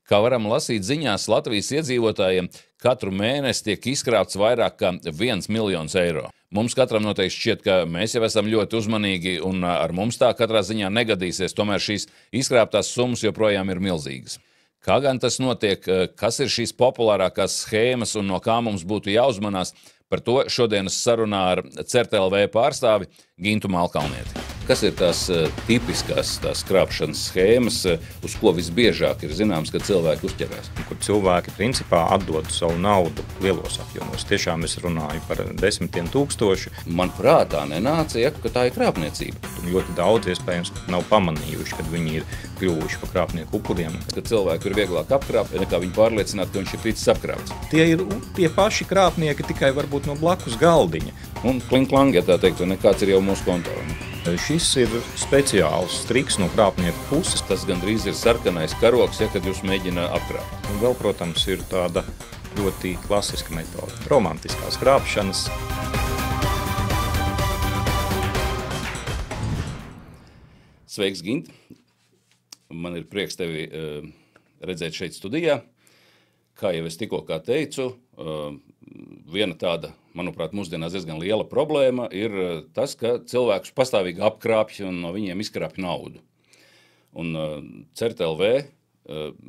Kā varam lasīt ziņās, Latvijas iedzīvotājiem katru mēnesi tiek izkrāpts vairāk kā 1 miljons eiro. Mums katram noteikti šķiet, ka mēs jau esam ļoti uzmanīgi un ar mums tā katrā ziņā negadīsies, tomēr šīs izkrāptās summas joprojām ir milzīgas. Kā gan tas notiek, kas ir šīs populārākās schēmas un no kā mums būtu jāuzmanās, par to šodienas sarunā ar CERT.LV pārstāvi Gintu Malkalnieti. Kas ir tās tipiskās krāpšanas schēmas, uz ko visbiežāk ir zināms, ka cilvēki uzķerās? Kur cilvēki principā atdod savu naudu lielos apjomos. Tiešām es runāju par 10 000. Man prātā nenāca, ka tā ir krāpniecība. Ļoti daudz iespējams nav pamanījuši, kad viņi ir kļuvuši par krāpnieku upuriem. Ka cilvēku ir vieglāk apkrāpt, nekā viņi pārliecināt, ka viņš ir ticis apkrāpts. Tie ir tie paši krāpnieki, tikai varbūt no blakus galdiņa. Un kling-klang, ja tā teikt, un nekāds ir jau mūsu kontā. Šis ir speciāls triks no krāpnieku puses. Tas gandrīz ir sarkanais karoks, kad jūs mēģina apkrāpt. Un vēl, protams, ir tāda ļoti klasiska metode – romantiskās krāpšanas. Sveiks, Gint! Man ir prieks tevi redzēt šeit studijā. Kā jau es tikko teicu, viena tāda, manuprāt, mūsdienās diezgan liela problēma ir tas, ka cilvēkus pastāvīgi apkrāpj un no viņiem izkrāpj naudu. Un CERT.LV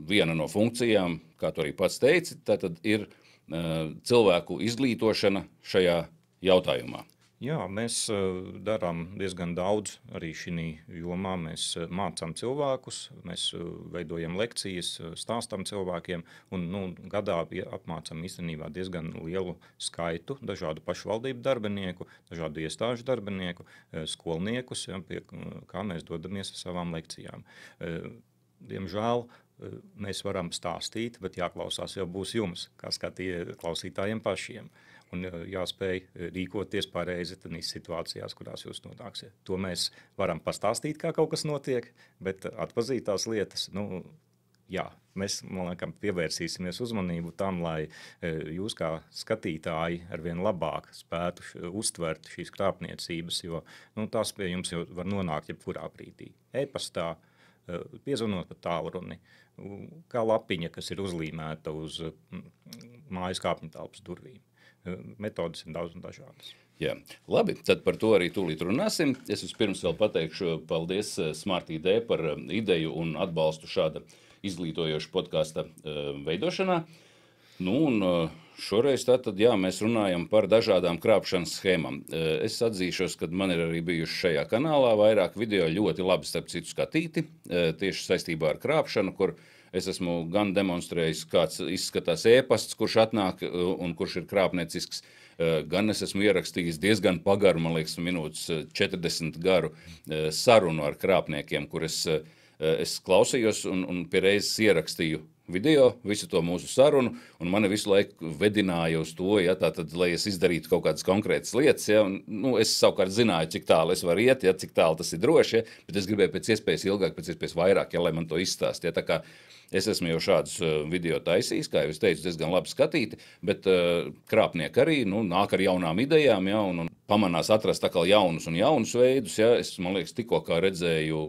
viena no funkcijām, kā tu arī pats teici, tātad ir cilvēku izglītošana šajā jautājumā. Jā, mēs darām diezgan daudz arī šī jomā. Mēs mācām cilvēkus, mēs veidojam lekcijas, stāstam cilvēkiem un gadā apmācam īstenībā diezgan lielu skaitu dažādu pašvaldību darbinieku, dažādu iestāžu darbinieku, skolniekus, pie kā mēs dodamies ar savām lekcijām. Diemžēl mēs varam stāstīt, bet jāklausās jau būs jums, kā skatīja klausītājiem pašiem. Un jāspēj rīkoties pareizi tādās situācijās, kurās jūs nonāksiet. To mēs varam pastāstīt, kā kaut kas notiek, bet atpazīt tās lietas, mēs, man liekas, pievērsīsimies uzmanību tam, lai jūs kā skatītāji arvien labāk spētu uztvert šīs krāpniecības, jo tās pie jums jau var nonākt jebkurā brīdī. E-pastā, piezvanot pa tālruni, kā lapiņa, kas ir uzlīmēta uz mājas kāpņu telpas durvīm. Metodas ir daudz un dažādas. Jā, labi, tad par to arī tūlīt runāsim. Es vispirms vēl pateikšu paldies Smart ID par ideju un atbalstu šāda izglītojoša podkasta veidošanā. Un šoreiz tātad, mēs runājam par dažādām krāpšanas schēmām. Es atzīšos, ka man ir arī bijuši šajā kanālā vairāk video ļoti labi starp citu skatīti, tieši saistībā ar krāpšanu, kur es esmu gan demonstrējis, kāds izskatās e-pasts, kurš atnāk un kurš ir krāpniecisks, gan es esmu ierakstījis diezgan pagaru, man liekas, minūtes 40 garu sarunu ar krāpniekiem, kur es klausījos un pie reizes ierakstīju video, visu to mūsu sarunu, un mani visu laiku vedināja uz to, tātad, lai es izdarītu kaut kādas konkrētas lietas. Es savukārt zināju, cik tālu es varu iet, cik tālu tas ir droši, bet es gribēju pēc iespējas ilgāk, pēc iespējas vairāk, lai man to izstāst. Tā kā es esmu jau šādus video taisījis, kā jau es teicu, diezgan labi skatīti, bet krāpnieki arī nāk ar jaunām idejām, un pamanās atrast atkal jaunus un jaunus veidus. Es, man liekas, tikko kā redzēju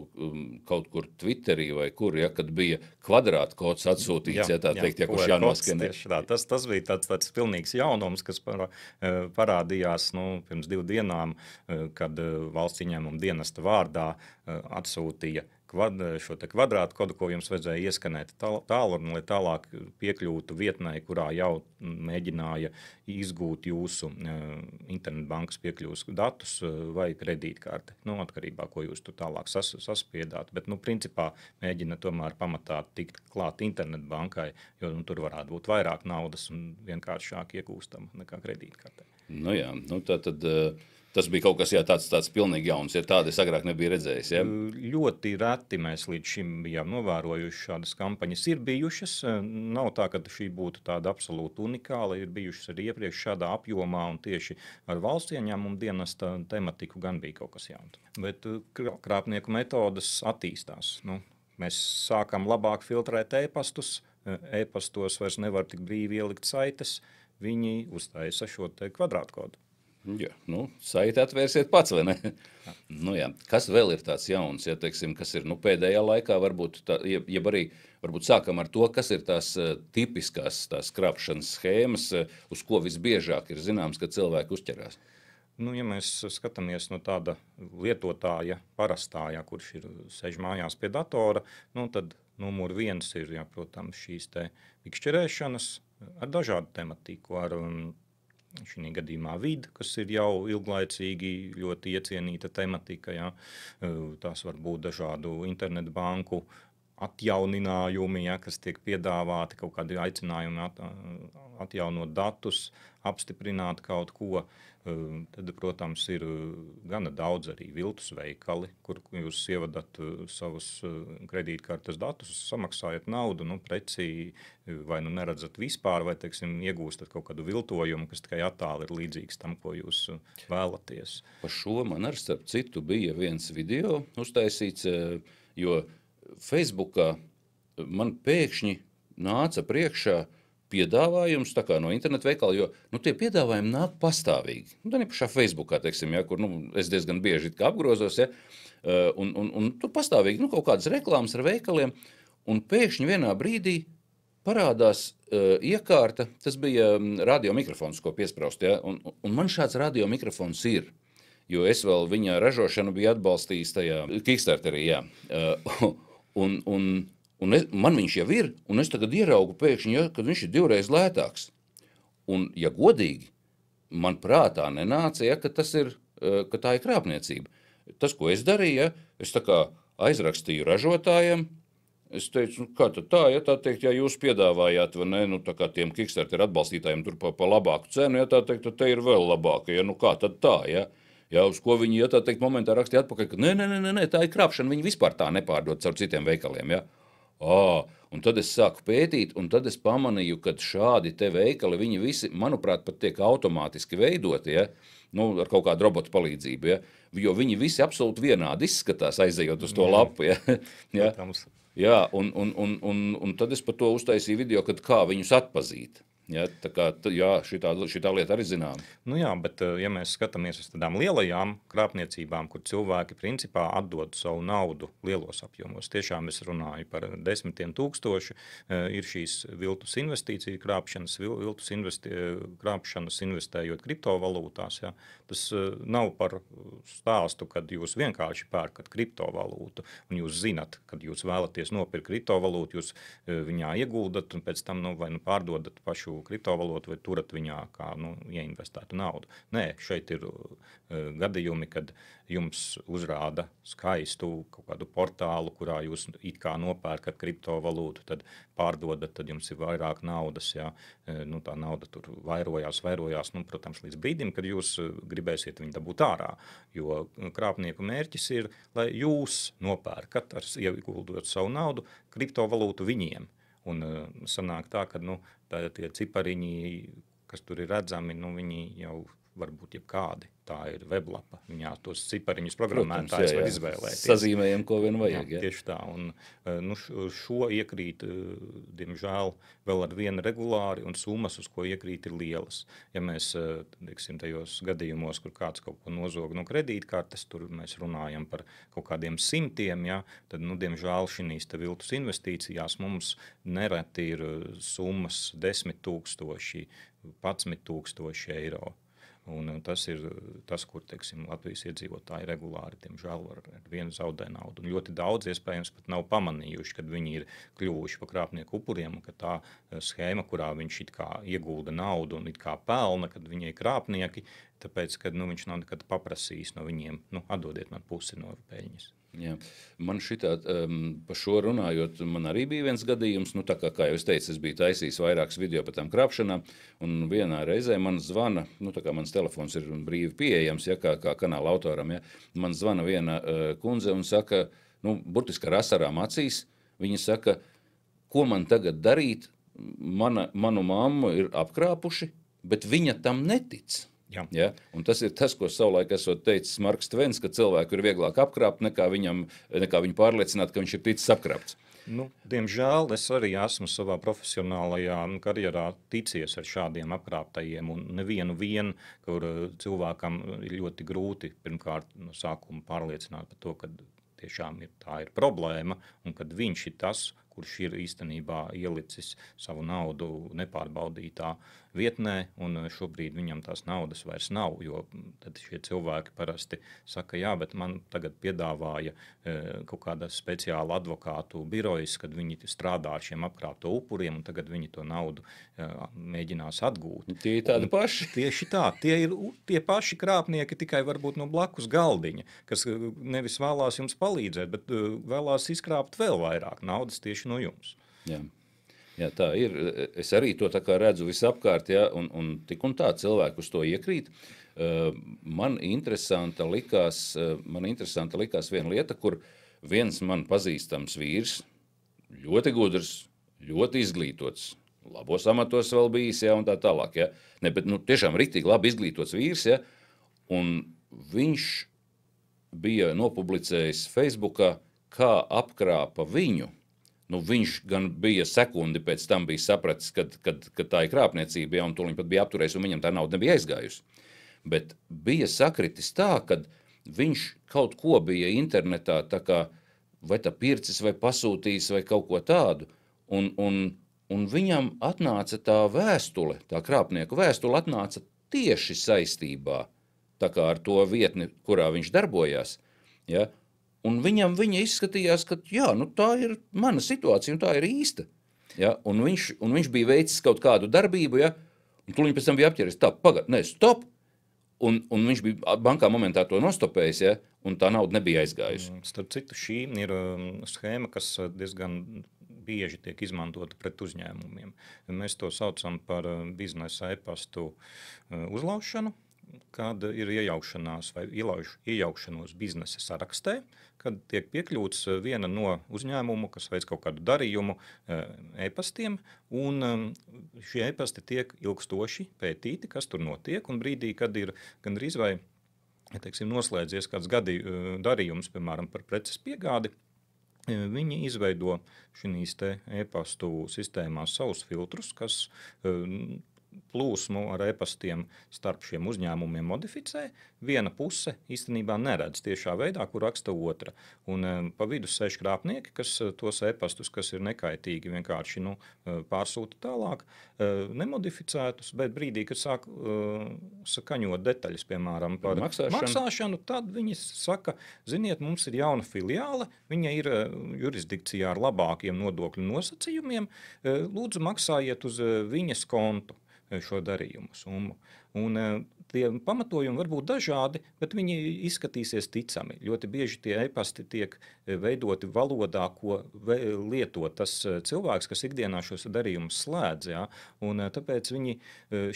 kaut kur Twitterī vai kur, kad bija kvadrātkods atsūtīts, kurš jānoskenē. Tas bija tāds pilnīgs jaunums, kas parādījās pirms 2 dienām, kad valsts ieņēmuma dienesta vārdā atsūtīja šo te kvadrātkodu, ko jums vajadzēja ieskanēt tālruni, lai tālāk piekļūtu vietnei, kurā jau mēģināja izgūt jūsu internetbankas piekļūs datus vai kredītkarti. Atkarībā, ko jūs tur tālāk saspiedāt, bet principā mēģina tomēr pamatā tikt klāt internetbankai, jo tur varētu būt vairāk naudas un vienkāršāk iegūstama nekā kredītkartē. Tātad tas bija kaut kas tāds pilnīgi jauns, tādi es agrāk nebija redzējis. Ļoti reti mēs līdz šim bijām novērojuši šādas kampaņas. Ir bijušas, nav tā, ka šī būtu tāda absolūti unikāla, ir bijušas arī iepriekš šādā apjomā un tieši ar valsts ieņēmuma dienesta tematiku gan bija kaut kas jauns. Bet krāpnieku metodas attīstās. Mēs sākam labāk filtrēt e-pastus, e-pastos vairs nevar tik brīvi ielikt saites, viņi uztaisa šo te kvadrātkodu. Jā, saiti atvērsiet pats, vai ne? Jā. Kas vēl ir tāds jauns, ja, teiksim, kas ir pēdējā laikā, varbūt, jeb arī varbūt sākam ar to, kas ir tās tipiskās tās krāpšanas schēmas, uz ko visbiežāk ir zināms, ka cilvēki uzķerās? Ja mēs skatāmies no tāda lietotāja, parastāja, kurš ir sēž mājās pie datora, tad numur 1 ir, jā, protams, šīs te vikšķerēšanas ar dažādu tematiku, ar šī gadījumā vidi, kas ir jau ilglaicīgi ļoti iecienīta tematika. Ja. Tās var būt dažādu internetu banku atjauninājumi, ja, kas tiek piedāvāti, kaut kādi aicinājumi atjaunot datus, apstiprināt kaut ko. Tad, protams, ir gana daudz arī viltus veikali, kur jūs ievadat savus kredītkartes datus, samaksājat naudu, preci vai neredzat vispār, vai, teiksim, iegūstat kaut kādu viltojumu, kas tikai attāli ir līdzīgs tam, ko jūs vēlaties. Par šo man ar starp citu bija viens video uztaisīts, jo Facebookā man pēkšņi nāca priekšā piedāvājums tā kā no internetu veikala, jo tie piedāvājumi nāk pastāvīgi. Tā pašā Facebookā, teiksim, ja, kur es diezgan bieži apgrozos, ja, un tur pastāvīgi kaut kādas reklāmas ar veikaliem, un pēkšņi vienā brīdī parādās iekārta, tas bija radiomikrofons, ko piespraust, ja, un man šāds radiomikrofons ir, jo es vēl viņa ražošanu biju atbalstījis tajā Kickstarterī, jā. Man viņš jau ir, un es tagad ieraugu pēkšņi, ja, kad viņš ir 2 reizes lētāks. Un, ja godīgi, man prātā nenāca, ja, ka tā ir krāpniecība. Tas, ko es darīju, ja, es tā kā aizrakstīju ražotājiem, es teicu, kā tad tā, ja tā teikt, ja jūs piedāvājāt, vai ne, tā kā tiem Kickstarter atbalstītājiem tur pa labāku cenu, ja tā teikt, tad te ir vēl labāka, ja, kā tad tā, ja. Ja, uz ko viņi, ja tā teikt, momentā rakstīja atpakaļ, ka nē, tā ir krāpšana, viņi vispār tā nepārdod caur citiem veikaliem, ja. Un tad es sāku pētīt, un tad es pamanīju, ka šādi te veikali, viņi visi, manuprāt, pat tiek automātiski veidoti, ja, ar kaut kādu robotu palīdzību, ja, jo viņi visi absolūti vienādi izskatās, aizejot uz to lapu, ja. Jā, un tad es par to uztaisīju video, kad kā viņus atpazīt. Ja, tā kā, šitā lieta arī zinām. Jā, bet ja mēs skatāmies uz tādām lielajām krāpniecībām, kur cilvēki principā atdod savu naudu lielos apjomos, tiešām es runāju par 10 000, ir šīs viltus investīciju krāpšanas, krāpšanas investējot kriptovalūtās. Ja. Tas nav par stāstu, kad jūs vienkārši pērkat kriptovalūtu, un jūs zinat, kad jūs vēlaties nopirkt kriptovalūtu, jūs viņā ieguldat, un pēc tam vai pārdodat pašu kriptovalūtu vai turat viņā kā ieinvestētu naudu. Nē, šeit ir gadījumi, kad jums uzrāda skaistu kaut kādu portālu, kurā jūs it kā nopērkat kriptovalūtu, tad pārdodat, tad jums ir vairāk naudas, ja, tā nauda tur vairojās, protams, līdz brīdim, kad jūs gribēsiet viņu dabūt ārā, jo krāpnieku mērķis ir, lai jūs nopērkat, ieguldot savu naudu, kriptovalūtu viņiem. Un sanāk tā, ka tie cipariņi, kas tur ir redzami, viņi jau varbūt jebkādi. Tā ir weblapa. Viņā tos cipariņus programmētājs var izvēlēties. Sazīmējam, ko vien vajag. Jā, tieši tā. Un šo iekrīt, diemžēl, vēl ar vienu regulāri, un summas, uz ko iekrīt, ir lielas. Ja mēs, teiksim, tajos gadījumos, kur kāds kaut ko nozog no kredītkartes, tur mēs runājam par kaut kādiem simtiem, ja, tad, diemžēl, šīs viltus investīcijās mums nereti ir summas 10 000, 11 000 eiro. Un tas ir tas, kur, teiksim, Latvijas iedzīvotāji regulāri, diemžēl, ar vienu zaudē naudu. Un ļoti daudz iespējams pat nav pamanījuši, kad viņi ir kļuvuši par krāpnieku upuriem, un ka tā schēma, kurā viņš it kā iegulda naudu un it kā pelna, kad viņi ir krāpnieki, tāpēc, ka viņš nav nekad paprasījis no viņiem, atdodiet man pusi no peļņas. Jā. Man par šo runājot, man arī bija viens gadījums, tā kā jau es teicu, es biju taisījis vairākas video par tām krāpšanām, un vienā reizē man zvana, tā kā mans telefons ir brīvi pieejams, ja, kā kanāla autoram, ja, man zvana viena kundze un saka, burtiski ar asarām acīs, viņa saka, ko man tagad darīt, manu mammu ir apkrāpuši, bet viņa tam netic. Ja? Un tas ir tas, ko savulaik esot teicis Marks Tvens, ka cilvēku ir vieglāk apkrāpt, nekā viņu pārliecināt, ka viņš ir ticis apkrāpts. Diemžēl es arī esmu savā profesionālajā karjerā ticies ar šādiem apkrāptajiem, un nevienu kur cilvēkam ir ļoti grūti pirmkārt no sākuma pārliecināt par to, ka tiešām tā ir problēma, un kad viņš ir tas, kurš ir īstenībā ielicis savu naudu nepārbaudītā vietnē, un šobrīd viņam tās naudas vairs nav, jo tad šie cilvēki parasti saka, jā, bet man tagad piedāvāja kaut kāda speciāla advokātu birojas, kad viņi strādā ar šiem apkrāpto upuriem, un tagad viņi to naudu mēģinās atgūt. Tie ir tādi paši. Tieši tā, tie ir tie paši krāpnieki, tikai varbūt no blakus galdiņa, kas nevis vēlās jums palīdzēt, bet vēlās izkrāpt vēl vairāk naudas tieši no jums. Jā, tā ir. Es arī to tā kā redzu visapkārt, ja, un tik un tā cilvēku uz to iekrīt. Man interesanta likās viena lieta, kur viens man pazīstams vīrs, ļoti gudrs, ļoti izglītots, labos amatos vēl bijis, ja, un tā tālāk. Ja. Ne, bet tiešām riktīgi labi izglītots vīrs, ja, un viņš bija nopublicējis Facebookā, kā apkrāpa viņu. Viņš gan bija sekundi pēc tam bija sapratis, kad tā ir krāpniecība, ja, un tūlīt pat bija apturējis, un viņam tā nauda nebija aizgājusi. Bet bija sakritis tā, kad viņš kaut ko bija internetā tā kā vai tā pircis vai pasūtījis vai kaut ko tādu, un viņam atnāca tā vēstule, tā krāpnieku vēstule atnāca tieši saistībā tā kā ar to vietni, kurā viņš darbojās, ja. Un viņa izskatījās, ka jā, tā ir mana situācija, un tā ir īsta. Ja? Un viņš bija veicis kaut kādu darbību, ja? Un tūlīt pēc tam bija apķeries. Tā, pagad, stop! Un viņš bija bankā momentā to nostopējis, ja? Un tā nauda nebija aizgājusi. Starp citu, šī ir schēma, kas diezgan bieži tiek izmantota pret uzņēmumiem. Mēs to saucam par biznesa e-pastu uzlaušanu, kad ir iejaukšanās vai iejaukšanos biznesa sarakstē, kad tiek piekļūts viena no uzņēmumu, kas veic kaut kādu darījumu e-pastiem, un šie e-pasti tiek ilgstoši pētīti, kas tur notiek, un brīdī, kad ir gandrīz vai, noslēdzies kāds darījums, piemēram, par preces piegādi, viņi izveido šīs te e-pastu sistēmās savus filtrus, kas plūsmu ar e-pastiem starp šiem uzņēmumiem modificē. Viena puse īstenībā neredz tiešā veidā, kur raksta otra. Un pa vidu sēž krāpnieki, kas tos e-pastus, kas ir nekaitīgi, vienkārši pārsūta tālāk, nemodificētus, bet brīdī, kad sāk sakaņot detaļas, piemēram, par maksāšanu, tad viņi saka, ziniet, mums ir jauna filiāle, viņa ir jurisdikcijā ar labākiem nodokļu nosacījumiem, lūdzu maksājiet uz viņas kontu šo darījumu summu. Un tie pamatojumi var būt dažādi, bet viņi izskatīsies ticami. Ļoti bieži tie e-pasti tiek veidoti valodā, ko lieto tas cilvēks, kas ikdienā šos darījumus slēdz. Ja? Un tāpēc viņi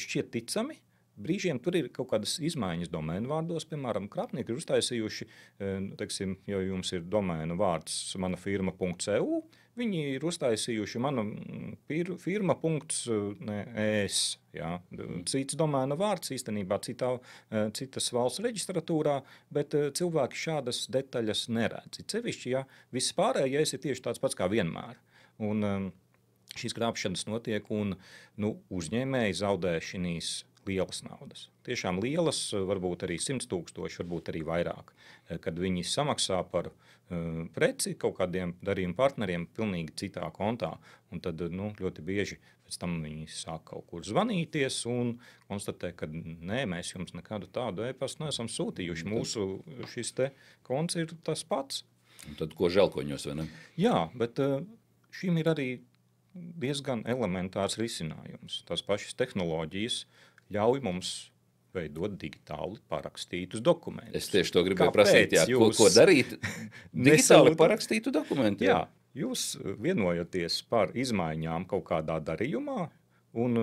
šķiet ticami. Brīžiem tur ir kaut kādas izmaiņas domēnu vārdos, piemēram, krāpnieki ir uztaisījuši, ja jums ir domēnu vārds manafirma.eu, viņi ir uztaisījuši mana firma.es, ja, cits domēna vārds īstenībā citas valsts reģistratūrā, bet cilvēki šādas detaļas neredz. Sevišķi, ja viss pārējais ir tieši tāds pats kā vienmēr. Un šīs krāpšanas notiek, un uzņēmēji zaudē šīs lielas naudas. Tiešām lielas, varbūt arī 100 000, varbūt arī vairāk, kad viņi samaksā par preci kaut kādiem darījuma partneriem pilnīgi citā kontā. Un tad ļoti bieži pēc tam viņi sāk kaut kur zvanīties un konstatē, ka nē, mēs jums nekādu tādu e-pastu neesam sūtījuši. Mūsu šis te konts ir tas pats. Un tad ko želkoņos, vai ne? Jā, bet šim ir arī diezgan elementārs risinājums. Tās pašas tehnoloģijas ļauj mums veidot digitāli parakstītus dokumentus. Es tieši to gribēju prasīt, jā, ko darīt? Digitāli parakstītu dokumentu? Jā, jūs vienojaties par izmaiņām kaut kādā darījumā, un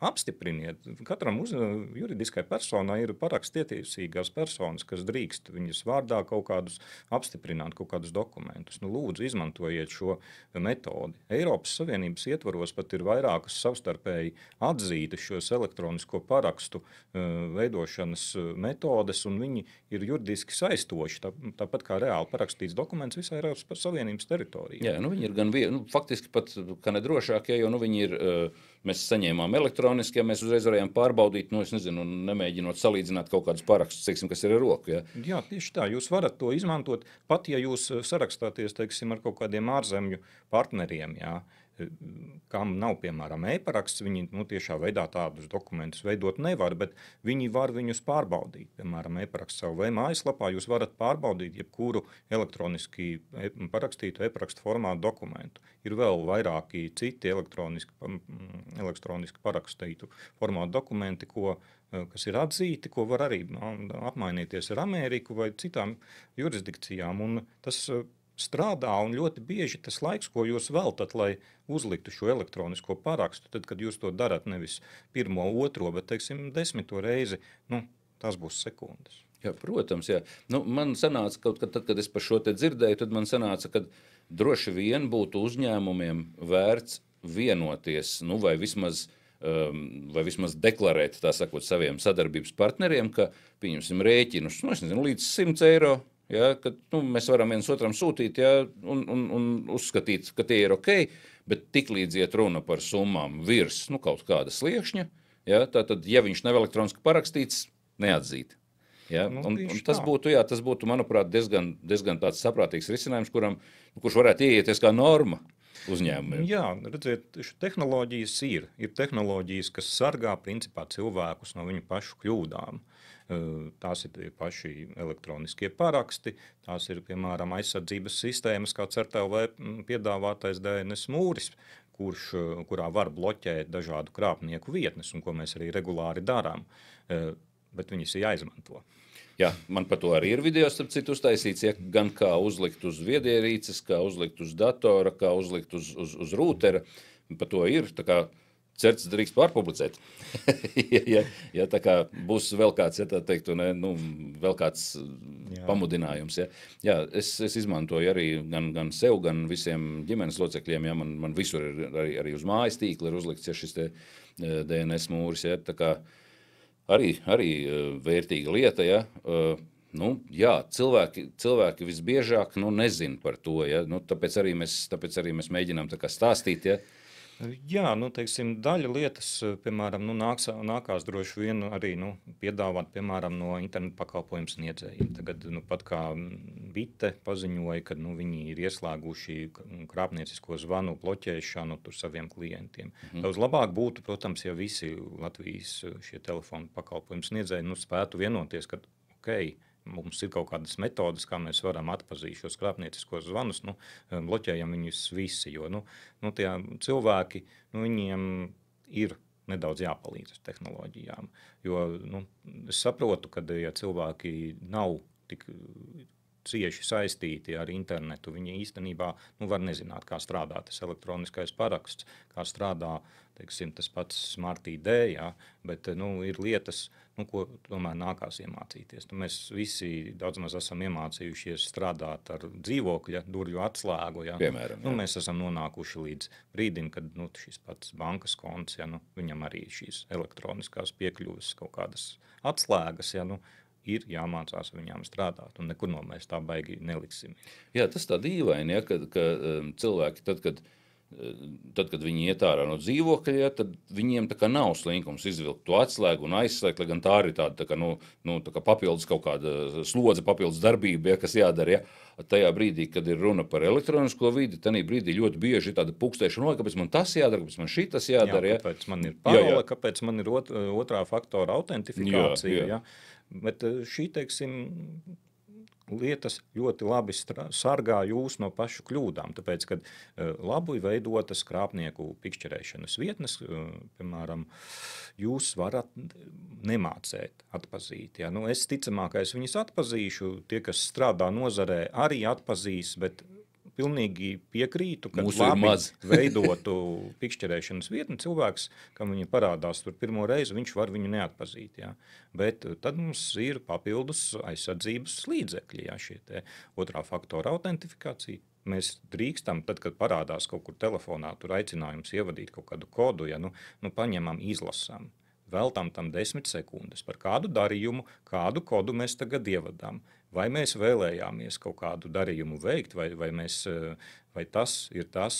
apstipriniet. Katram juridiskai personai ir parakstietiesīgās personas, kas drīkst viņas vārdā kaut kādus apstiprināt, kaut kādus dokumentus. Nu, lūdzu, izmantojiet šo metodi. Eiropas Savienības ietvaros pat ir vairākas savstarpēji atzītas šos elektronisko parakstu veidošanas metodes, un viņi ir juridiski saistoši, tāpat kā reāli parakstīts dokuments visā Eiropas Savienības teritorijā. Jā, viņi ir gan faktiski pat, ka nedrošākie, jo viņi ir, mēs saņēmām elektroniski, ja mēs uzreiz varējām pārbaudīt, es nezinu, nemēģinot salīdzināt kaut kādus parakstus, teiksim, kas ir ar roku. Ja? Jā, tieši tā, jūs varat to izmantot, pat ja jūs sarakstāties, teiksim, ar kaut kādiem ārzemju partneriem, jā, kam nav, piemēram, e-paraksts, viņi tiešā veidā tādus dokumentus veidot nevar, bet viņi var viņus pārbaudīt. Piemēram, e-paraksts savu mājaslapā jūs varat pārbaudīt jebkuru elektroniski parakstītu e-parakstu formātu dokumentu. Ir vēl vairāki citi elektroniski parakstītu formātu dokumenti, kas ir atzīti, ko var arī apmainīties ar Ameriku vai citām jurisdikcijām. Un tas strādā, un ļoti bieži tas laiks, ko jūs veltat, lai uzliktu šo elektronisko parakstu, tad, kad jūs to darat nevis 1., 2., bet, teiksim, 10. reizi, tās būs sekundes. Jā, protams, jā. Man sanāca, kaut kad, tad, kad es par šo te dzirdēju, tad man sanāca, ka droši vien būtu uzņēmumiem vērts vienoties, vai vismaz deklarēt, tā sakot, saviem sadarbības partneriem, ka pieņemsim rēķinus, es nezinu, līdz 100 eiro, ja, kad mēs varam viens otram sūtīt, ja, un uzskatīt, ka tie ir ok, bet tiklīdz iet runa par summām virs kaut kāda sliekšņa, ja, tad, ja viņš nav elektroniski parakstīts, neatzīt. Ja, un tas būtu, manuprāt, diezgan tāds saprātīgs risinājums, kurš varētu ieieties kā norma uzņēmumiem. Jā, redziet, tehnoloģijas ir tehnoloģijas, kas sargā principā cilvēkus no viņu pašu kļūdām. Tās ir paši elektroniskie paraksti, tās ir, piemēram, aizsardzības sistēmas, kā CERT.LV piedāvātais DNS mūris, kurā var bloķēt dažādu krāpnieku vietnes, un ko mēs arī regulāri darām, bet viņas ir jāizmanto. Jā, man par to arī ir video, starp citu, uztaisīts, ja, gan kā uzlikt uz viedierīces, kā uzlikt uz datora, kā uzlikt uz rūtera. Par to ir, tā kā certs drīkst pārpublicēt. ja tā kā būs vēl kāds, ja tā teiktu, vēl kāds pamudinājums. Ja. Jā, es izmantoju arī gan sev, gan visiem ģimenes locekļiem, ja man visur ir arī uz mājas tīkla ir uzlikts, ja šis te DNS mūris, ja, tā kā arī vērtīga lieta, ja. Jā, cilvēki visbiežāk nezin par to, ja. Tāpēc arī mēs mēģinām tā kā stāstīt, ja. Jā, teiksim, daļa lietas, piemēram, nākās droši vien arī piedāvāt, piemēram, no internetu pakalpojumu sniedzējiem. Tagad pat kā Vite paziņoja, ka viņi ir ieslēguši krāpniecisko zvanu bloķēšanu tur saviem klientiem. Daudz labāk būtu, protams, ja visi Latvijas šie telefonu pakalpojumu sniedzēji spētu vienoties, ka mums ir kaut kādas metodas, kā mēs varam atpazīt šos krāpnieciskos zvanus, bloķējam viņus visi, jo tie cilvēki, viņiem ir nedaudz jāpalīdz ar tehnoloģijām, jo es saprotu, ka ja cilvēki nav tik cieši saistīti ar internetu, viņi īstenībā var nezināt, kā strādā tas elektroniskais paraksts, kā strādā, teiksim, tas pats Smart ID, ja, bet ir lietas, ko tomēr nākās iemācīties. Mēs visi daudz maz esam iemācījušies strādāt ar dzīvokļa durvju atslēgu. Ja. Piemēram, mēs esam nonākuši līdz brīdim, kad šis pats bankas konts, ja, viņam arī šīs elektroniskās piekļuves kaut kādas atslēgas, ja, ir jāmācās viņām strādāt, un nekur no mēs tā baigi neliksim. Jā, tas tā dīvaini, ja, ka cilvēki, tad, kad viņi iet ārā no dzīvokļa, ja, tad viņiem tā kā nav slinkums izvilkt to atslēgu un aizslēgt, lai gan tā arī tāda tā kā papildus kaut kāda slodze, papildus darbība, ja, kas jādara. Ja. Tajā brīdī, kad ir runa par elektronisko vidi, tajā brīdī ļoti bieži ir tāda pukstēšana, kāpēc man tas jādara, kāpēc man šitas jādara. Jā, kāpēc man ir parole, kāpēc man ir otrā faktora autentifikācija. Jā. Bet šī, teiksim, lietas ļoti labi sargā jūs no pašu kļūdām, tāpēc, kad labi veidotas krāpnieku pikšķerēšanas vietnes, piemēram, jūs varat nemācēt atpazīt. Ja? Es ticamākais viņus atpazīšu, tie, kas strādā nozarē, arī atpazīs, bet pilnīgi piekrītu, ka Mūsu ir maz. veidotu pikšķerēšanas vietni cilvēks, kam viņa parādās tur pirmo reizi, viņš var viņu neatpazīt. Ja? Bet tad mums ir papildus aizsardzības līdzekļi, ja? Šie te otrā faktora autentifikācija. Mēs drīkstam, tad, kad parādās kaut kur telefonā, tur aicinājums ievadīt kaut kādu kodu, ja paņemam, izlasām, veltam tam 10 sekundes par kādu darījumu, kādu kodu mēs tagad ievadām. Vai mēs vēlējāmies kaut kādu darījumu veikt, vai tas ir tas,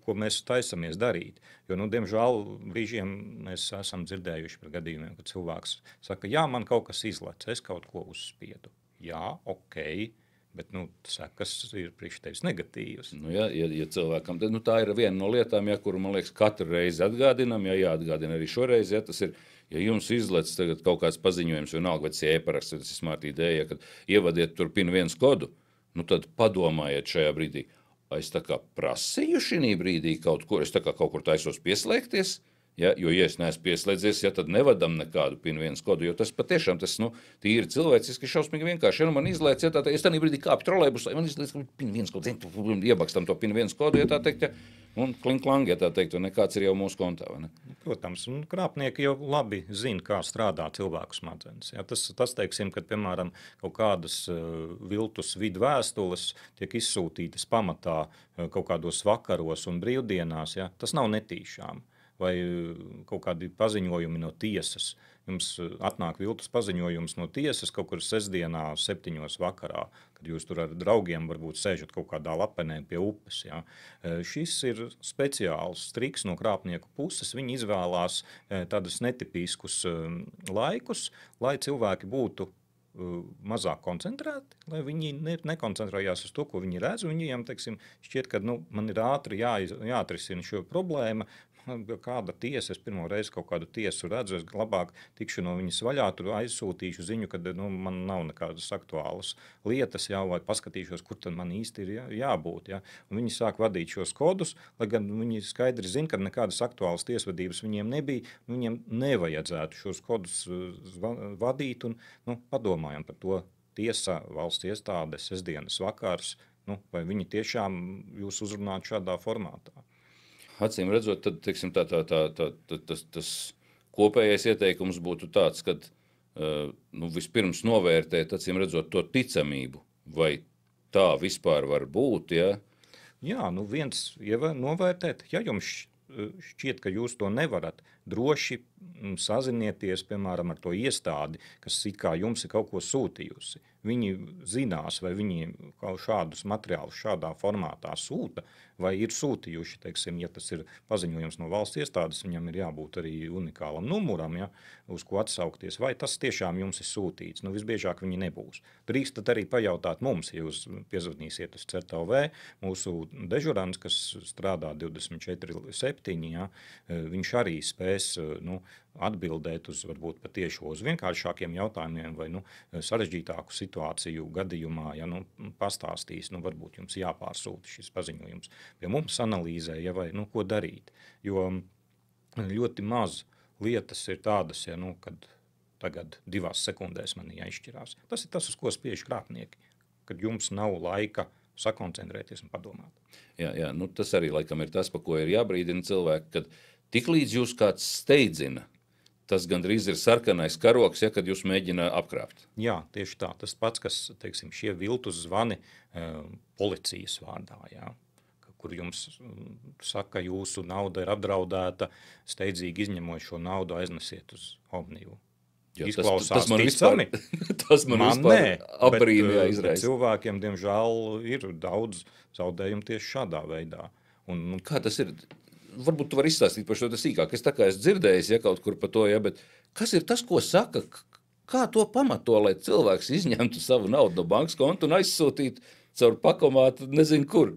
ko mēs taisamies darīt. Jo, diemžēl, brīžiem mēs esam dzirdējuši par gadījumiem, kad cilvēks saka, jā, man kaut kas izlec, es kaut ko uzspiedu. Jā, ok. Bet sekas ir priekš tevis negatīvas. Ja cilvēkam, tad, tā ir viena no lietām, kuru, man liekas, katru reizi atgādinām, jāatgādina arī šoreiz, tas ir, ja jums izlec tagad kaut kāds paziņojums, vienalga, vai tas ir e-paraksts, tas ir smart ideja, kad ievadiet tur PIN 1 kodu, tad padomājiet šajā brīdī, es tā kā prasīju šī brīdī kaut kur, es tā kā kaut kur taisos pieslēgties, ja, jo, ja es neesmu pieslēdzies, tad nevadam nekādu PIN 1 kodu, jo tas patiešām tas, tīri cilvēciski šausmīgi vienkārši. Ja man izlēc, es tādā brīdī kāpu trolejbusā, man izlēc, ka PIN 1 kodu, iebakstam to PIN 1 kodu, ja tā teikt, un kling-klang, ja tā teikt, un nekāds ir jau mūsu kontā, vai ne? Protams, un krāpnieki jau labi zina, kā strādā cilvēku smadzenes. Ja, tas teiksim, kad, piemēram, kaut kādas viltus vidu vēstules tiek izsūtītas pamatā kaut kādos vakaros un brīvdienās, ja, tas nav netīšām. Vai kaut kādi paziņojumi no tiesas. Jums atnāk viltus paziņojums no tiesas kaut kur sestdienā 7 vakarā, kad jūs tur ar draugiem varbūt sēžat kaut kādā lapenē pie upes. Ja. Šis ir speciāls triks no krāpnieku puses. Viņi izvēlās tādus netipiskus laikus, lai cilvēki būtu mazāk koncentrēti, lai viņi nekoncentrējās uz to, ko viņi redz. Viņiem, teiksim, šķiet, ka man ir ātri jāatrisina šo problēmu. Kāda tiesa, es pirmo reizi kaut kādu tiesu redzu, es labāk tikšu no viņas vaļā, tur aizsūtīšu ziņu, kad man nav nekādas aktuālas lietas, vai paskatīšos, kur tad man īsti ir jābūt. Ja. Un viņi sāk vadīt šos kodus, lai gan viņi skaidri zina, ka nekādas aktuālas tiesvedības viņiem nebija, viņiem nevajadzētu šos kodus vadīt un padomājam par to tiesa, valsts iestāde, sestdienas vakars, vai viņi tiešām jūs uzrunāt šādā formātā. Acīm redzot, tad, teiksim, tas kopējais ieteikums būtu tāds, ka vispirms novērtēt, acīm redzot, to ticamību, vai tā vispār var būt, ja? Jā, viens novērtēt, ja jums šķiet, ka jūs to nevarat, droši sazinieties, piemēram, ar to iestādi, kas it kā jums ir kaut ko sūtījusi. Viņi zinās, vai viņi kaut šādus materiālus šādā formātā sūta, vai ir sūtījuši, teiksim, ja tas ir paziņojums no valsts iestādes, viņam ir jābūt arī unikālam numuram, ja, uz ko atsaukties, vai tas tiešām jums ir sūtīts. Visbiežāk viņi nebūs. Drīkstat arī pajautāt mums, ja jūs piezvanīsiet uz CERT.LV, mūsu dežurants, kas strādā 24/7, ja, viņš arī spēs atbildēt uz varbūt patieši uz vienkāršākiem jautājumiem vai sarežģītāku situāciju gadījumā, ja pastāstīs, varbūt jums jāpārsūta šis paziņojums pie mums analīzē, ja, vai ko darīt. Jo ļoti maz lietas ir tādas, ja, kad tagad 2 sekundēs man jāizšķirās. Tas ir tas, uz ko spiež krāpnieki, kad jums nav laika sakoncentrēties un padomāt. Jā, tas arī laikam ir tas, pa ko ir jābrīdina cilvēki, kad tiklīdz jūs kāds steidzina, tas gandrīz ir sarkanais karoks, ja, kad jūs mēģina apkrāpt. Jā, tieši tā. Tas pats, kas, teiksim, šie viltus zvani policijas vārdā, jā, kur jums saka, jūsu nauda ir apdraudēta, steidzīgi izņemot šo naudu, aiznesiet uz Omnivu. Jā, izklausās ticami. Tas man vispār apbrīnījā izraisa. Cilvēkiem, diemžēl, ir daudz zaudējumu tieši šādā veidā. Un, kā tas ir? Varbūt tu vari izstāstīt par šo sīkāk. Es tā kā esmu dzirdējis, ja kaut kur par to, ja, bet kas ir tas, ko saka? Kā to pamato, lai cilvēks izņemtu savu naudu no bankas konta un aizsūtītu caur pakomātu nezinu kur?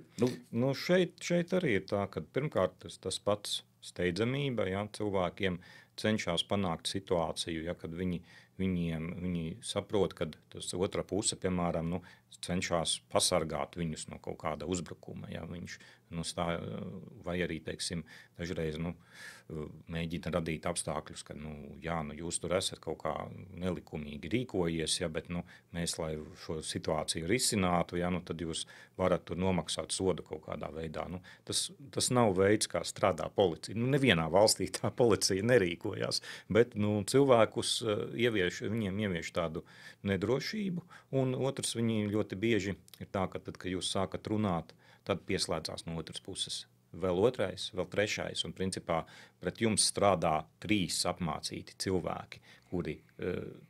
Šeit arī ir tā, ka pirmkārt tas pats steidzamība, ja, cilvēkiem cenšas panākt situāciju, ja, kad viņi saprot, ka tas otra puse, piemēram, cenšas pasargāt viņus no kaut kāda uzbrukuma. Ja viņš vai arī, teiksim, dažreiz mēģina radīt apstākļus, ka jūs tur esat kaut kā nelikumīgi rīkojies, ja, bet mēs, lai šo situāciju risinātu, ja, tad jūs varat tur nomaksāt sodu kaut kādā veidā. Tas nav veids, kā strādā policija. Nevienā valstī tā policija nerīkojās, bet cilvēkus viņiem ievieš tādu nedrošību, un otrs, viņi ļoti bieži ir tā, ka tad, kad jūs sākat runāt, tad pieslēdzās no otras puses. Vēl otrais, vēl trešais, un principā pret jums strādā 3 apmācīti cilvēki, kuri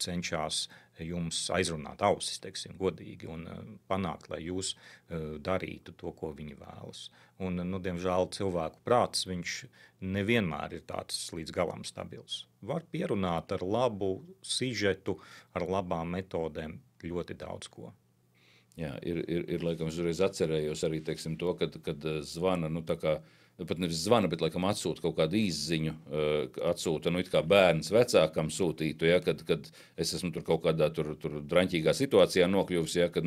cenšas jums aizrunāt ausis, teiksim, godīgi, un panākt, lai jūs darītu to, ko viņi vēlas. Un, diemžēl, cilvēku prāts, viņš nevienmēr ir tāds līdz galam stabils. Var pierunāt ar labu sižetu, ar labām metodēm ļoti daudz ko. Jā, ir laikam, es uzreiz atcerējos arī, teiksim, to, kad zvana, tā kā, pat nevis zvana, bet, laikam, atsūta kaut kādu īsziņu, atsūta, it kā bērns vecākam sūtītu, ja, kad es esmu tur kaut kādā tur draņķīgā situācijā nokļuvis, ja, kad,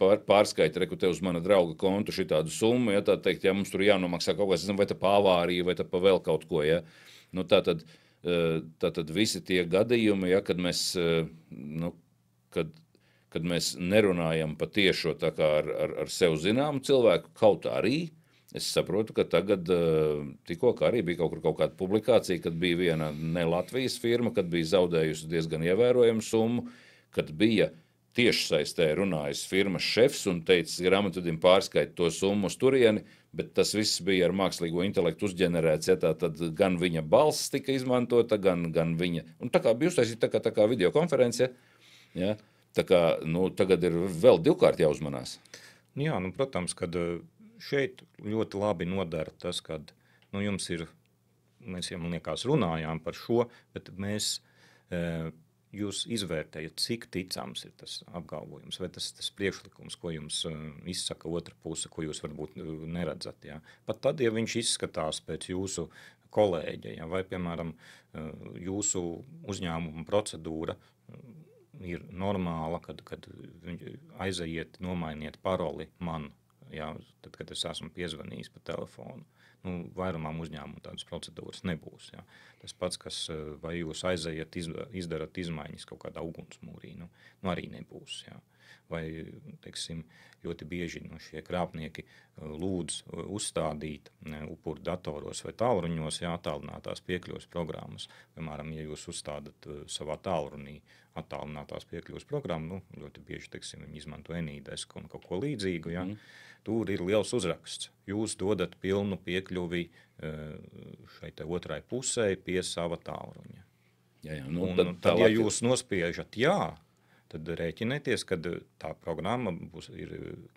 pārskaita, reku tev uz mana drauga kontu šitādu summu, ja, tā teikt, ja mums tur jānomaksā kaut kas, vai tā pa avāriju, vai tā pa vēl kaut ko, ja. Tātad visi tie gadījumi, ja, kad mēs, kad mēs nerunājam patiešo tā kā ar sev zināmu cilvēku, kaut arī, es saprotu, ka tagad tikko arī bija kaut kāda publikācija, kad bija viena ne Latvijas firma, kad bija zaudējusi diezgan ievērojumu summu, kad bija tiešsaistē runājis firmas šefs un teicis grāmatvedim pārskaita to summu uz turieni, bet tas viss bija ar mākslīgo intelektu uzģenerēts, ja tad gan viņa balss tika izmantota, gan viņa, un tā kā bija uztaisīta tā kā videokonference, ja, tā kā, tagad ir vēl 2 jāuzmanās. Jā, protams, kad šeit ļoti labi nodara tas, kad jums ir, mēs jau, man liekas, runājām par šo, bet jūs izvērtējat, cik ticams ir tas apgalvojums, vai tas priekšlikums, ko jums izsaka otra puse, ko jūs varbūt neredzat. Ja? Pat tad, ja viņš izskatās pēc jūsu kolēģa, ja? Vai, piemēram, jūsu uzņēmuma procedūra ir normāla, kad aiziet, nomainiet paroli man, jā, tad, kad es esmu piezvanījis pa telefonu. Vairumām uzņēmumu tādas procedūras nebūs. Jā. Tas pats, vai jūs aiziet, izdarat izmaiņas kaut kādā ugunsmūrī, arī nebūs. Jā. Vai, teiksim, ļoti bieži šie krāpnieki lūdz uzstādīt upuru datoros vai tālruņos, attālinātās piekļuves programmas. Piemēram, ja jūs uzstādat savā tālrunī attālinātās piekļuves programmu, ļoti bieži, teiksim, viņi izmanto Enīdesku un kaut ko līdzīgu, tur ir liels uzraksts. Jūs dodat pilnu piekļuvi šai te otrai pusē pie sava tālruņa. Tad, ja jūs nospiežat tad rēķinieties, kad tā programma ir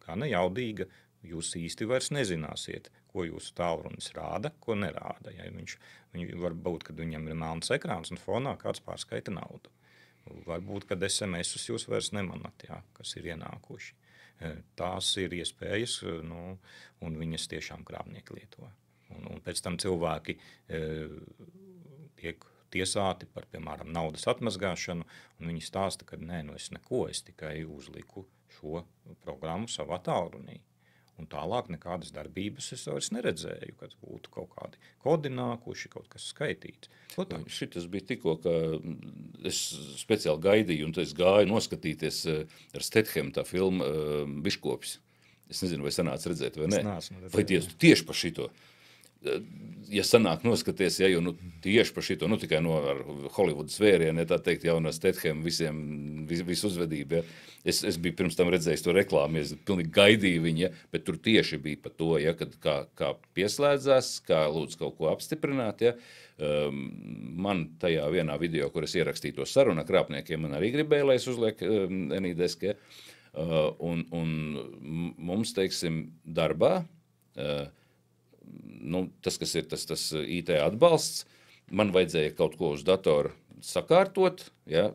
gana jaudīga, jūs īsti vairs nezināsiet, ko jūsu tālrunis rāda, ko nerāda. Ja viņš var būt, kad viņam ir melns ekrāns un fonā kāds pārskaita naudu. Varbūt, kad SMS-us jūs vairs nemanat, kas ir ienākuši. Tās ir iespējas, un viņas tiešām krāpnieki lieto. Un pēc tam cilvēki tiek tiesāti par, piemēram, naudas atmazgāšanu, un viņi stāsta, ka es tikai uzliku šo programmu savā tālrunī. Un tālāk nekādas darbības es vairs neredzēju, kad būtu kaut kādi kodi nākuši, kaut kas skaitīts. Šitas bija tikko, ka es speciāli gaidīju, un es gāju noskatīties ar Stethemu tā filma Biškopis. Es nezinu, vai sanāca redzēt, vai ne? Vai tieši par šito? Ja sanāk noskaties, jo tieši par šito, tikai ar Hollywoodas vērienu, tā teikt, no Stethema visu uzvedību. Es biju pirms tam redzējis to reklāmu, es pilnīgi gaidīju viņu, bet tur tieši bija par to, kad kā pieslēdzās, kā lūdzu kaut ko apstiprināt. Man tajā vienā video, kur es ierakstīju to sarunu ar krāpniekiem, man arī gribēja, lai es uzliek Enīdeski. Un mums, teiksim, darbā, tas, kas ir tas IT atbalsts, man vajadzēja kaut ko uz datoru sakārtot,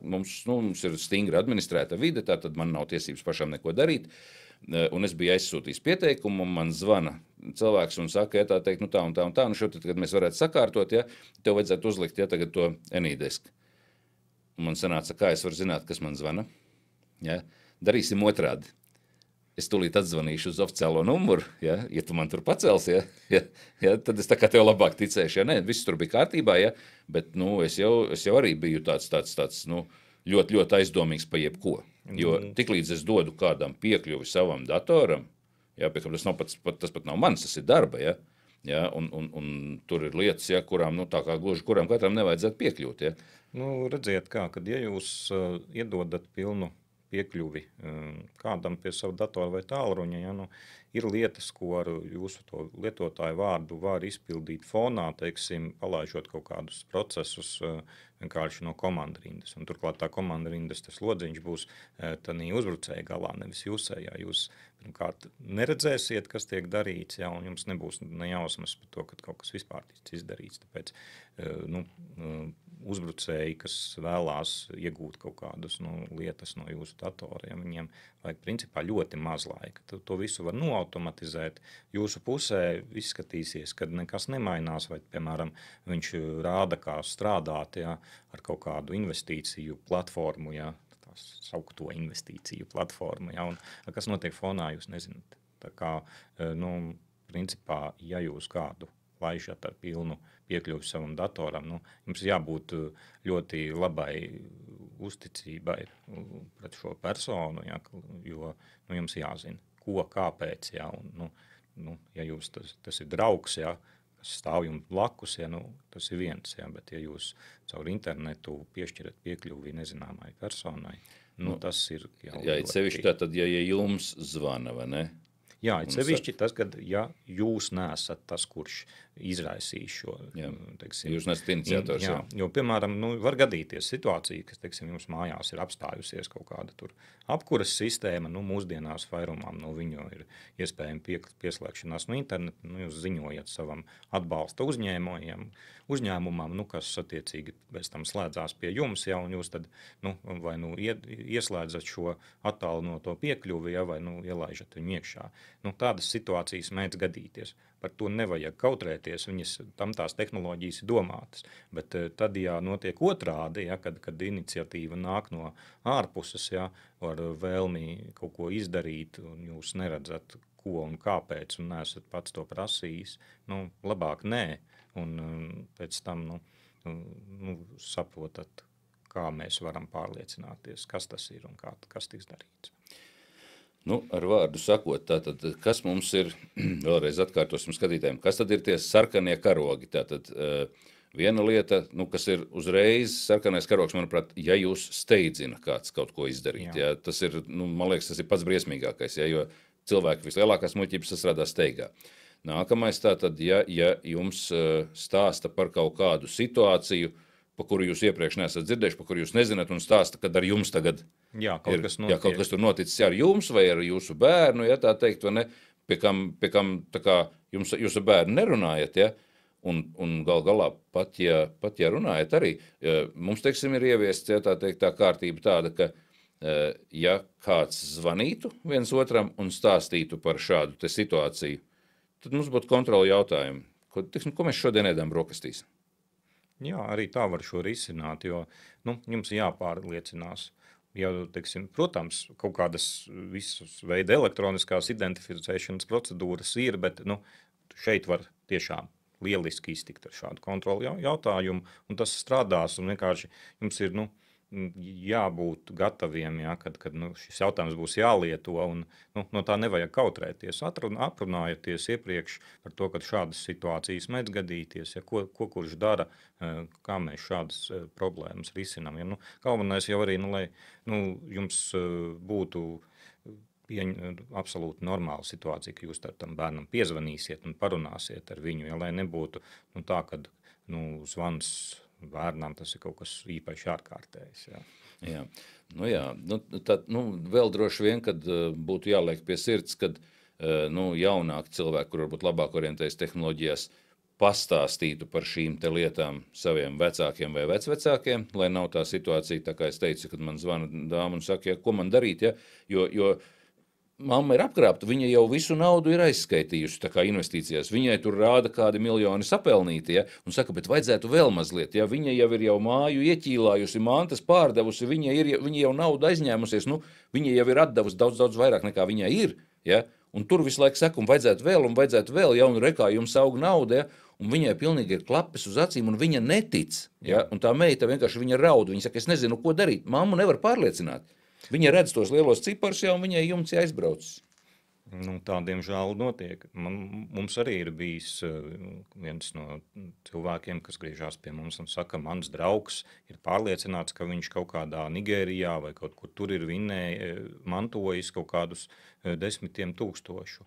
mums ir stingra administrēta vide, tātad man nav tiesības pašam neko darīt, un es biju aizsūtījis pieteikumu, un man zvana cilvēks un saka, tā teikt, tā un tā un tā, un šodien, kad mēs varētu sakārtot, tev vajadzētu uzlikt, tagad to Enīdeski. Un man sanāca, kā es varu zināt, kas man zvana. Darīsim otrādi. es tūlīt atzvanīšu uz oficiālo numuru, ja tu man tur pacelsi, ja, tad es tā kā tev labāk ticēšu. Ja, nē, viss tur bija kārtībā, ja, bet es jau arī biju tāds ļoti, ļoti aizdomīgs pa jebko. Jo tiklīdz es dodu kādam piekļuvi savam datoram, ja, piekam, tas pat nav mans, tas ir darba, ja, un tur ir lietas, ja, kurām, tā kā gluži kuram katram nevajadzētu piekļūt. Ja. Redziet kā, kad ja jūs iedodat pilnu piekļuvi kādam pie savu datoru vai tālruņa, ja, ir lietas, ko ar jūsu to lietotāju vārdu var izpildīt fonā, teiksim, palaižot kaut kādus procesus vienkārši no komandrindas. Un turklāt tā komandrindas tas lodziņš būs tanī uzbrucēja galā, nevis jūsējā. Jūs pirmkārt neredzēsiet, kas tiek darīts, ja, un jums nebūs nejausmas par to, ka kaut kas vispār tiks izdarīts. Tāpēc uzbrucēji, kas vēlās iegūt kaut kādas lietas no jūsu datoriem, viņiem vajag principā ļoti maz laika. To visu var noautomatizēt. Jūsu pusē izskatīsies, kad nekas nemainās, vai, piemēram, viņš rāda, kā strādāt, ja, ar kaut kādu investīciju platformu, ja, tā saukto investīciju platformu, ja, un kas notiek fonā, jūs nezināt. Tā kā, principā, ja jūs kādu laižat ar pilnu piekļuvi savam datoram, jums jābūt ļoti labai uzticībai pret šo personu, ja, jo jums jāzina, ko, kāpēc, ja, un, ja jūs tas ir draugs, ja, kas stāv jums blakus, ja, tas ir viens, ja, bet ja jūs caur internetu piešķirat piekļuvi nezināmai personai, tas ir jau... Jā, sevišķi tātad, ja jums zvana, vai ne? Jā, sevišķi tas, kad ja jūs neesat tas, kurš izraisīs šo, teiksim, jūs nesat iniciators. Jā, jo, piemēram, var gadīties situācija, kas, teiksim, jums mājās ir apstājusies kaut kāda tur apkuras sistēma, mūsdienās vairumam viņu ir iespējama pieslēgšanās no interneta, jūs ziņojat savam atbalsta uzņēmumam, kas attiecīgi pēc tam slēdzās pie jums, ja, un jūs tad, vai ieslēdzat šo attālinoto piekļuvi, ja, vai ielaižat viņu iekšā. Tādas situācijas mēdz gadīties. Par to nevajag kautrēties, tam tās tehnoloģijas ir domātas. Bet tad, ja notiek otrādi, ja, kad iniciatīva nāk no ārpuses, ja, ar vēlmi kaut ko izdarīt, un jūs neredzat, ko un kāpēc, un neesat pats to prasījis, labāk nē. Un pēc tam saprotat, kā mēs varam pārliecināties, kas tas ir un kas tiks darīts. Ar vārdu sakot, tātad, kas mums ir, vēlreiz atkārtosim skatītājiem, kas tad ir tie sarkanie karogi? Tātad, viena lieta, kas ir uzreiz sarkanais karogs, manuprāt, ja jūs steidzina kāds kaut ko izdarīt. Jā. Ja, tas ir, man liekas, tas ir pats briesmīgākais, ja, jo cilvēki vislielākās muļķības sastrādā steigā. Nākamais tātad, ja jums stāsta par kaut kādu situāciju, pa kuru jūs iepriekš neesat dzirdējuši, pa kuru jūs nezināt, un stāsta, kad ar jums tagad kaut kas tur noticis ar jums vai ar jūsu bērnu, ja tā teikt, vai ne, pie kam tā kā jūsu bērnu nerunājat, ja, un galā pat ja runājat arī, mums, teiksim, ir ieviests, ja tā teikt, tā kārtība tāda, ka ja kāds zvanītu viens otram un stāstītu par šādu te situāciju, tad mums būtu kontroli jautājumi, ko mēs šodien ēdam brokastīs. Jā, arī tā var šo risināt, jo jums jāpārliecinās. Ja, teiksim, protams, kaut kādas visas veida elektroniskās identificēšanas procedūras ir, bet šeit var tiešām lieliski iztikt ar šādu kontroli jautājumu, un tas strādās, un vienkārši jums ir jābūt gataviem, ja, kad šis jautājums būs jālieto, un no tā nevajag kautrēties. Aprunājieties iepriekš par to, ka šādas situācijas mēdz gadīties, ja, ko kurš dara, kā mēs šādas problēmas risinām. Ja, galvenais jau arī, lai jums būtu absolūti normāla situācija, ka jūs tam bērnam piezvanīsiet un parunāsiet ar viņu, ja, lai nebūtu tā, kad zvans bērnām tas ir kaut kas īpaši ārkārtējs. Jā. Tad vēl droši vien, kad būtu jāliek pie sirds, kad jaunāki cilvēki, kur varbūt labāk orientējas tehnoloģijās, pastāstītu par šīm te lietām saviem vecākiem vai vecvecākiem, lai nav tā situācija, tā kā es teicu, kad man zvana dāma un saka, ko man darīt, ja? Jo mamma ir apkrāpta, viņa jau visu naudu ir aizskaitījusi tā kā investīcijās. Viņai tur rāda kādi miljoni sapelnīti, ja, un saka, bet vajadzētu vēl mazliet, ja viņa jau ir jau māju ieķīlājusi, mantas pārdevusi, viņa jau naudu aizņēmusies, nu, viņa jau ir atdevusi daudz, daudz vairāk nekā viņai ir, ja, un tur visu laiku saka, un vajadzētu vēl, ja, un rekā jums aug nauda, ja, un viņai pilnīgi ir klapes uz acīm, un viņa netic, ja, un tā meita vienkārši viņa raud, viņa saka, es nezinu, ko darīt, mammu nevar pārliecināt. Viņa redz tos lielos ciparus jau, un viņai jumts aizbraucis. Nu, tā, diemžēl, notiek. Mums arī ir bijis viens no cilvēkiem, kas griežās pie mums un saka, mans draugs ir pārliecināts, ka viņš kaut kādā Nigērijā vai kaut kur tur ir mantojis kaut kādus 10 000.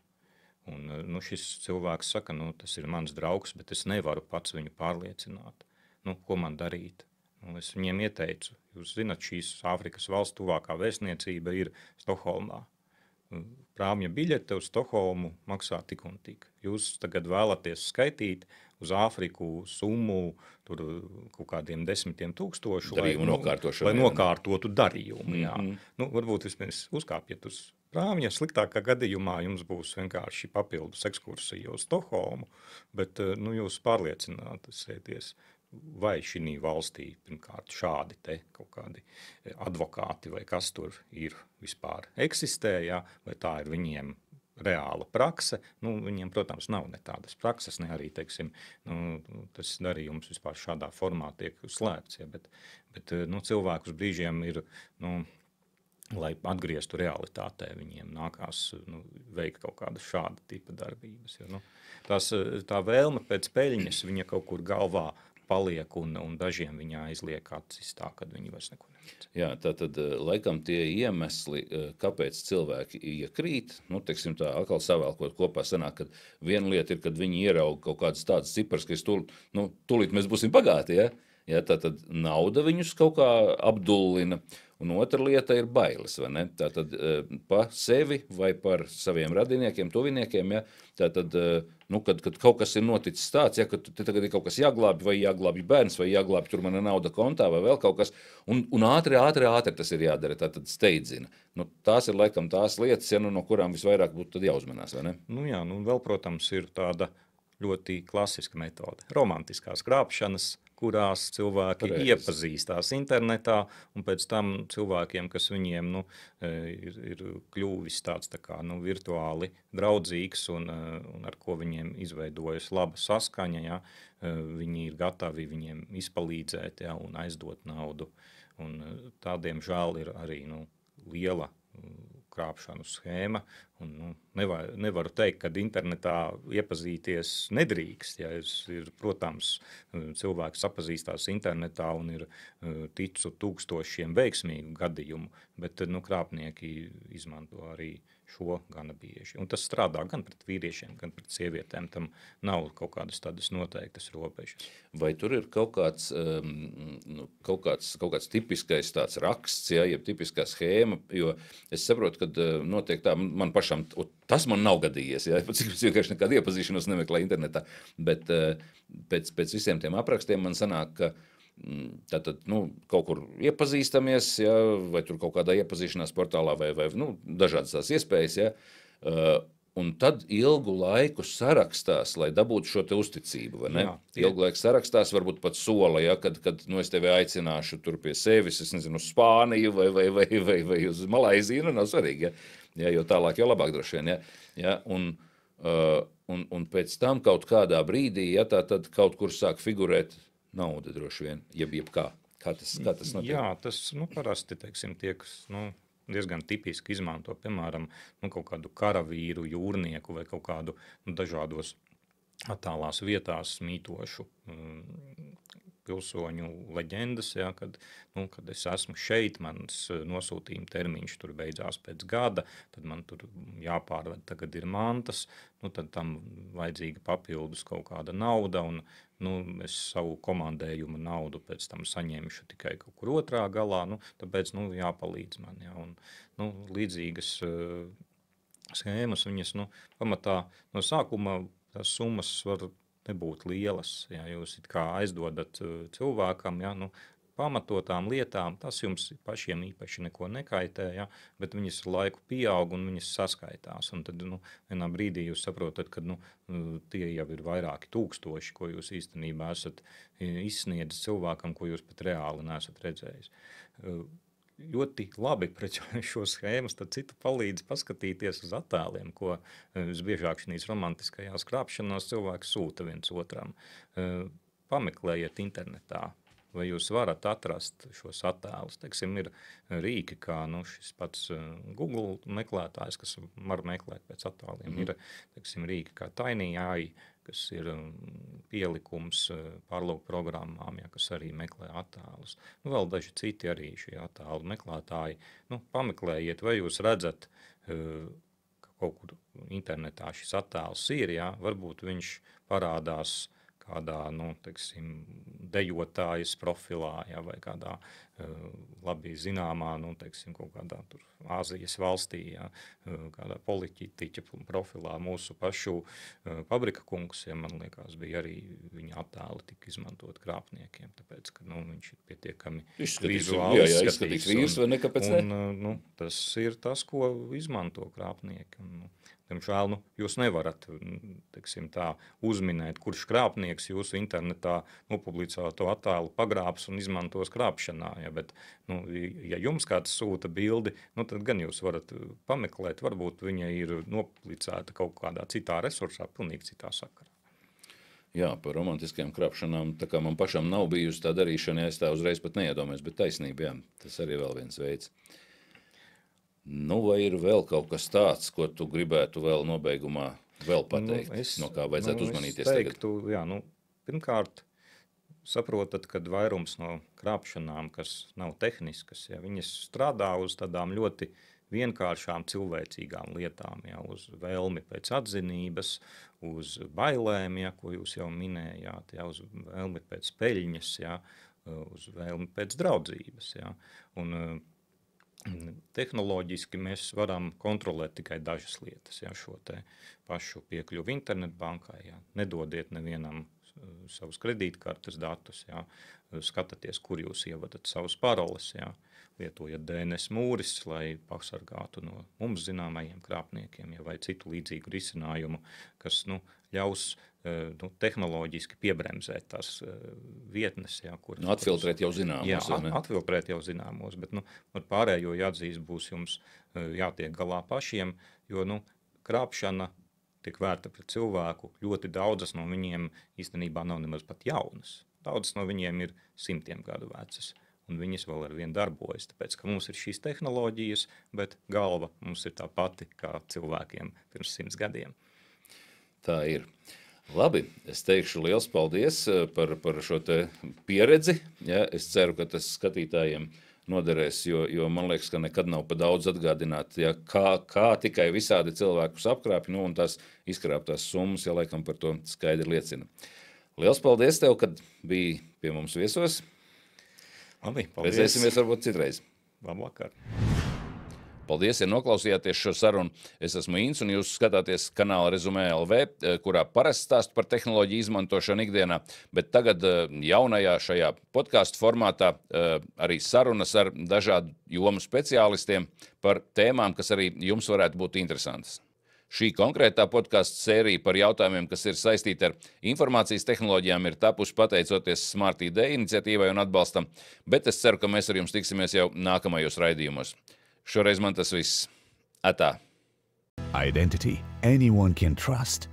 Un, nu, šis cilvēks saka, nu, tas ir mans draugs, bet es nevaru pats viņu pārliecināt. Nu, ko man darīt? Nu, es viņiem ieteicu, jūs zināt, šīs Āfrikas valsts tuvākā vēstniecība ir Stokholmā. Prāmja biļete uz Stokholmu maksā tik un tik. Jūs tagad vēlaties skaitīt uz Āfriku summu tur kaut kādiem 10 000, lai nokārtotu darījumu. Jā. Nu, varbūt vismaz uzkāpjiet uz prāmja. Sliktākā gadījumā jums būs vienkārši papildus ekskursija uz Stokholmu, bet nu, jūs pārliecināties, vai šī valstī pirmkārt šādi te kaut kādi advokāti vai kas tur ir vispār eksistē, ja? Vai tā ir viņiem reāla prakse. Nu, viņiem, protams, nav ne tādas prakses, ne arī, teiksim, nu, tas darījums vispār šādā formā tiek slēgts, ja? Bet nu, cilvēkus brīžiem ir, nu, lai atgrieztu realitātē, viņiem nākās veikt kaut kāda šāda tipa darbības. Ja? Nu, tā vēlme pēc peļņas viņa kaut kur galvā paliek, un dažiem viņā aizliek acis tā, kad viņi vairs neko neredz. Jā, tātad laikam tie iemesli, kāpēc cilvēki iekrīt, nu, teiksim tā, atkal savēlkot kopā sanāk, kad viena lieta ir, kad viņi ierauga kaut kādas tādas cipars, ka tūlīt mēs būsim bagāti, ja? Ja, tātad nauda viņus kaut kā apdullina, un otra lieta ir bailes, vai ne? Tātad pa sevi vai par saviem radiniekiem, tuviniekiem, ja? Tātad, nu, kad kaut kas ir noticis tāds, ja, kad te tagad ir kaut kas jāglābi, vai jāglābi bērns, vai jāglābi tur mana nauda kontā, vai vēl kaut kas, un ātri tas ir jādara, tātad steidzina. Nu, tās ir laikam tās lietas, ja, nu, no kurām visvairāk būtu tad jāuzmanās, vai ne? Nu jā, nu vēl, protams, ir tāda ļoti klasiska metode. Romantiskās krāpšanas, kurās cilvēki iepazīstās internetā, un pēc tam cilvēkiem, kas viņiem ir kļuvis tāds tā kā, virtuāli draudzīgs un ar ko viņiem izveidojas laba saskaņa, ja, viņi ir gatavi viņiem izpalīdzēt, ja, un aizdot naudu. Un tādiem žēl ir arī liela krāpšanu schēma, un nevaru teikt, ka internetā iepazīties nedrīkst. Ja, ir, protams, cilvēks sapazīstās internetā un ir ticu tūkstošiem veiksmīgu gadījumu, bet krāpnieki izmanto arī šo gana bieži. Un tas strādā gan pret vīriešiem, gan pret sievietēm. Tam nav kaut kādas tādas noteiktas robežas. Vai tur ir kaut kāds tipiskais tāds raksts, ja, jeb tipiskā schēma, jo es saprotu, ka notiek tā, man pašam, tas man nav gadījies, ja, cik es vienkārši nekādu iepazīšanos nemeklēju internetā, bet pēc visiem tiem aprakstiem man sanāk, ka tātad, kaut kur iepazīstamies, ja, vai tur kaut kādā iepazīšanās portālā, vai dažādas tās iespējas, ja, un tad ilgu laiku sarakstās, lai dabūtu šo te uzticību, vai ne? Jā, ilgu laiku sarakstās, varbūt pat sola, ja, kad es tevi aicināšu tur pie sevis, es nezinu, uz Spāniju vai uz Malaiziju, nav svarīgi, ja, jo tālāk jau labāk droši vien, ja, un pēc tam kaut kādā brīdī, ja, tad kaut kur sāk figurēt nauda droši vien, jebkā. Kā tas notiek? Jā, tas parasti, teiksim, tie, kas diezgan tipiski izmanto, piemēram, kaut kādu karavīru, jūrnieku vai kaut kādu dažādos attālās vietās mītošu pilsoņu leģendas, ja, kad es esmu šeit, mans nosūtījuma termiņš tur beidzās pēc gada, tad man tur jāpārved tagad ir mantas, tad tam vajadzīga papildus kaut kāda nauda, un es savu komandējumu naudu pēc tam saņemšu tikai kaut kur otrā galā, tāpēc jāpalīdz man. Ja, un līdzīgas schēmas, viņas pamatā no sākuma tās summas var nebūt lielas. Ja jūs it kā aizdodat cilvēkam, ja, pamatotām lietām, tas jums pašiem īpaši neko nekaitē, ja, bet viņas ar laiku pieaug un viņas saskaitās. Un tad vienā brīdī jūs saprotat, ka tie jau ir vairāki tūkstoši, ko jūs īstenībā esat izsniedzis cilvēkam, ko jūs pat reāli neesat redzējis. Ļoti labi pret šo schēmu, tad citu palīdz paskatīties uz attēliem, ko visbiežāk šīs romantiskajās krāpšanās cilvēki sūta viens otram. Pameklējiet internetā, vai jūs varat atrast šos attēlus. Teiksim, ir rīki, kā šis pats Google meklētājs, kas var meklēt pēc attēliem. Ir, teiksim, rīki kā TinyAI, kas ir pielikums pārlūk programmām, ja, kas arī meklē attēlus. Vēl daži citi arī šie attēlu meklētāji. Pameklējiet, vai jūs redzat, ka kaut kur internetā šis attēls ir, ja, varbūt viņš parādās kādā, teiksim, dejotājas profilā, ja, vai kādā labi zināmā, teiksim, kaut kādā tur Āzijas valstī, ja, kādā politiķa profilā mūsu pašu Pabrika kungs, ja, man liekas, bija arī viņa attēli tika izmantot krāpniekiem, tāpēc, ka, viņš ir pietiekami vizuāli izskatīgs vīrs, vai ne, kāpēc ne? Un, tas ir tas, ko izmanto krāpnieki. Un, diemžēl, jūs nevarat, teiksim, tā uzminēt, kurš krāpnieks jūsu internetā nopublicēto attēlu pagrābs un izmantos krāpšanā. Ja, bet, ja jums kāds sūta bildi, tad gan jūs varat pameklēt, varbūt viņa ir nopublicēta kaut kādā citā resursā, pilnīgi citā sakarā. Jā, par romantiskajām krāpšanām, tā kā man pašam nav bijusi tā darīšana, ja es tā uzreiz pat neiedomājos, bet taisnība, jā, tas arī vēl viens veids. Vai ir vēl kaut kas tāds, ko tu gribētu vēl nobeigumā vēl pateikt, no kā vajadzētu uzmanīties teiktu, tagad? Jā, pirmkārt, saprotat, kad vairums no krāpšanām, kas nav tehniskas, ja, viņas strādā uz tādām ļoti vienkāršām cilvēcīgām lietām, ja, uz vēlmi pēc atzinības, uz bailēm, ja, ko jūs jau minējāt, ja, uz vēlmi pēc peļņas, ja, uz vēlmi pēc draudzības. Ja, un tehnoloģiski mēs varam kontrolēt tikai dažas lietas, ja, šo te pašu piekļuvu internetbankai, ja. Nedodiet nevienam savus kredītkartes datus, ja. Skatieties, kur jūs ievadat savus paroles, ja. Lietojat DNS mūris, lai pasargātu no mums zināmajiem krāpniekiem, ja, vai citu līdzīgu risinājumu, kas ļaus tehnoloģiski piebremzēt tās vietnes. Ja, atfiltrēt jau zināmos. Jā, atfiltrēt jau zināmos, bet ar pārējo jāatzīst būs jums jātiek galā pašiem, jo krāpšana tiek vērta pret cilvēku. Ļoti daudzas no viņiem īstenībā nav nemaz pat jaunas. Daudzas no viņiem ir 100 gadu vecas. Un viņas vēl ar vienu darbojas, tāpēc, ka mums ir šīs tehnoloģijas, bet galva mums ir tā pati kā cilvēkiem pirms 100 gadiem. Tā ir. Labi, es teikšu liels paldies par šo te pieredzi. Ja, es ceru, ka tas skatītājiem noderēs, jo man liekas, ka nekad nav pa daudz atgādināt, ja, kā tikai visādi cilvēkus apkrāpj, un tās izkrāptās summas, ja laikam par to skaidri liecina. Liels paldies tev, kad biji pie mums viesos. Labi, paldies. Redzēsimies varbūt citreiz. Labvakar. Paldies, ja noklausījāties šo sarunu. Es esmu Inns, un jūs skatāties kanāla Rezumē LV, kurā parasti stāstu par tehnoloģiju izmantošanu ikdienā, bet tagad jaunajā šajā podcastu formātā arī sarunas ar dažādu jomu speciālistiem par tēmām, kas arī jums varētu būt interesantas. Šī konkrētā podcastu sērija par jautājumiem, kas ir saistīti ar informācijas tehnoloģijām, ir tapuši pateicoties Smart ID iniciatīvai un atbalstam, bet es ceru, ka mēs ar jums tiksimies jau nākamajos raidījumos. Šoreiz man tas viss. Atā. Identity anyone can trust.